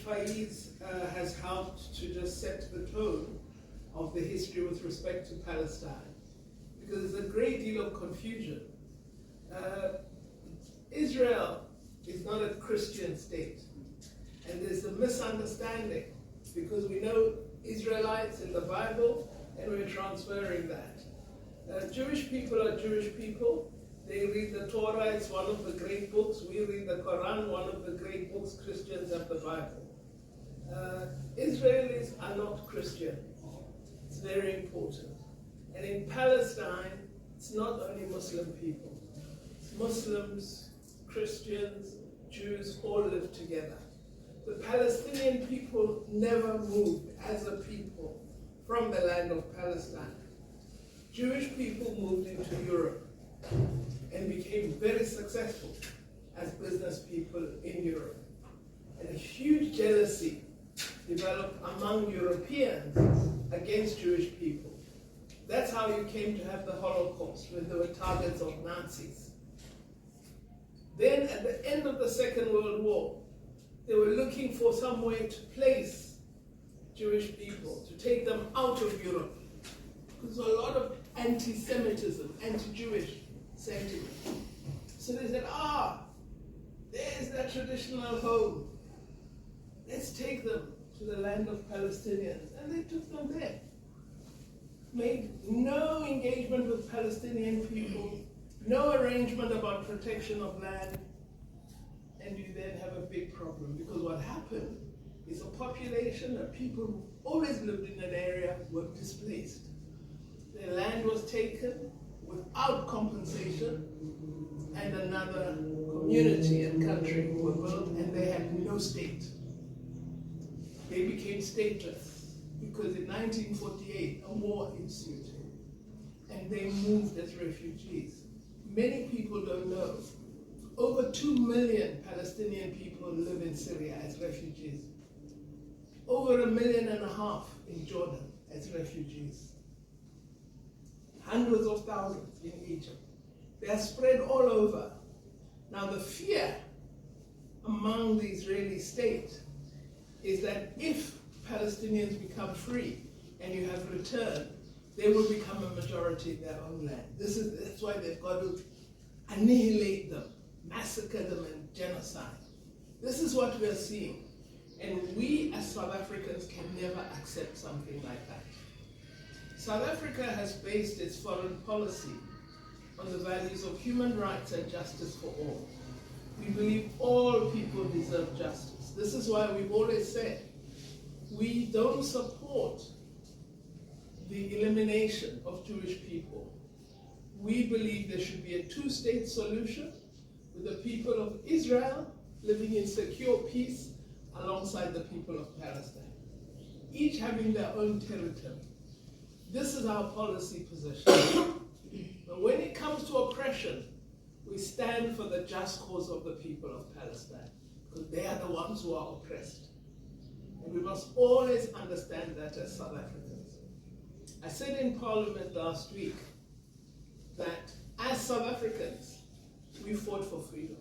Faiz has helped to just set the tone of the history with respect to Palestine, because there's a great deal of confusion. Israel is not a Christian state, and there's a misunderstanding, because we know Israelites in the Bible, and we're transferring that. Jewish people are Jewish people. They read the Torah, it's one of the great books. We read the Quran, one of the great books. Christians have the Bible. Israelis are not Christian. It's very important. And in Palestine, it's not only Muslim people. Muslims, Christians, Jews all live together. The Palestinian people never moved as a people from the land of Palestine. Jewish people moved into Europe and became very successful as business people in Europe. And a huge jealousy developed among Europeans against Jewish people. That's how you came to have the Holocaust, when they were targets of Nazis. Then at the end of the Second World War, they were looking for some way to place Jewish people, to take them out of Europe. Because there was a lot of anti-Semitism, anti-Jewish sentiment. So they said, there's their traditional home. Let's take them to the land of Palestinians. And they took them there. Made no engagement with Palestinian people, no arrangement about protection of land, and you then have a big problem, because what happened is a population of people who always lived in an area were displaced. Their land was taken without compensation, and another community and country were built, and they had no state. They became stateless, because in 1948 a war ensued, and they moved as refugees. Many people don't know, over 2 million Palestinian people live in Syria as refugees. Over 1.5 million in Jordan as refugees. Hundreds of thousands in Egypt. They are spread all over. Now the fear among the Israeli state is that if Palestinians become free and you have returned, they will become a majority in their own land. That's why they've got to annihilate them, massacre them, and genocide. This is what we are seeing. And we as South Africans can never accept something like that. South Africa has based its foreign policy on the values of human rights and justice for all. We believe all people deserve justice. This is why we've always said we don't support the elimination of Jewish people. We believe there should be a two-state solution with the people of Israel living in secure peace alongside the people of Palestine, each having their own territory. This is our policy position. But when it comes to oppression, we stand for the just cause of the people of Palestine, because they are the ones who are oppressed. And we must always understand that as South Africans. I said in Parliament last week that as South Africans, we fought for freedom.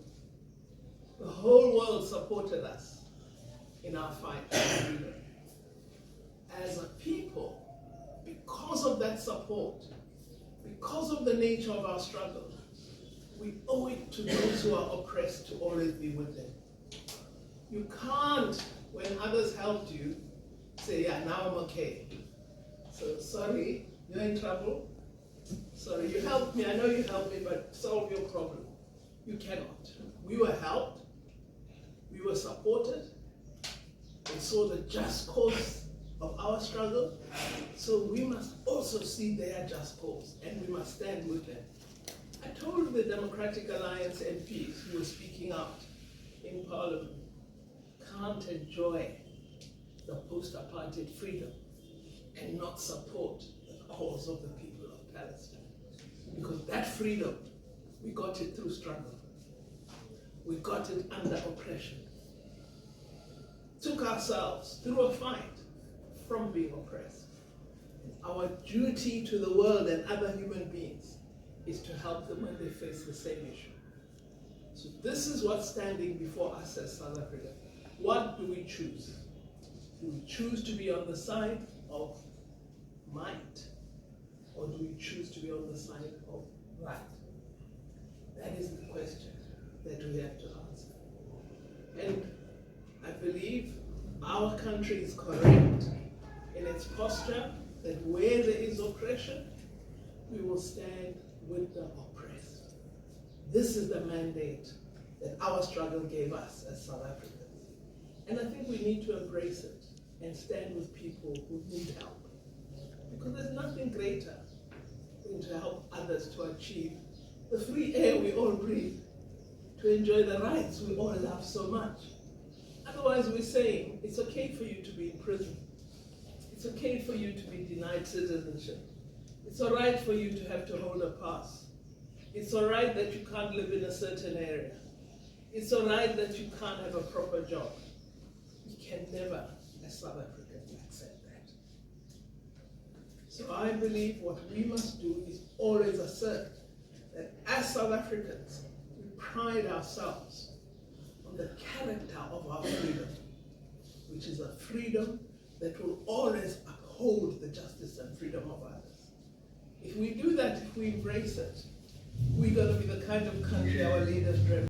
The whole world supported us in our fight for freedom. As a people, because of that support, because of the nature of our struggle, we owe it to those who are oppressed to always be with them. You can't, when others helped you, say, yeah, now I'm okay. So, sorry, you're in trouble. Sorry, you helped me, I know you helped me, but solve your problem. You cannot. We were helped, we were supported, we saw the just cause of our struggle, so we must also see their just cause, and we must stand with them. I told the Democratic Alliance MPs who were speaking out in Parliament, can't enjoy the post-apartheid freedom and not support the cause of the people of Palestine. Because that freedom, we got it through struggle. We got it under oppression. Took ourselves through a fight from being oppressed. Our duty to the world and other human beings is to help them when they face the same issue. So this is what's standing before us as South Africa. What do we choose? Do we choose to be on the side of might, or do we choose to be on the side of right? That is the question that we have to answer. And I believe our country is correct in its posture that where there is oppression, we will stand with the oppressed. This is the mandate that our struggle gave us as South Africans. And I think we need to embrace it and stand with people who need help. Because there's nothing greater than to help others to achieve the free air we all breathe, to enjoy the rights we all love so much. Otherwise, we're saying it's okay for you to be in prison. It's okay for you to be denied citizenship. It's all right for you to have to hold a pass. It's all right that you can't live in a certain area. It's all right that you can't have a proper job. We can never, as South Africans, accept that. So I believe what we must do is always assert that as South Africans, we pride ourselves on the character of our freedom, which is a freedom that will always uphold the justice and freedom of others. If we do that, if we embrace it, we're going to be the kind of country our leaders dream.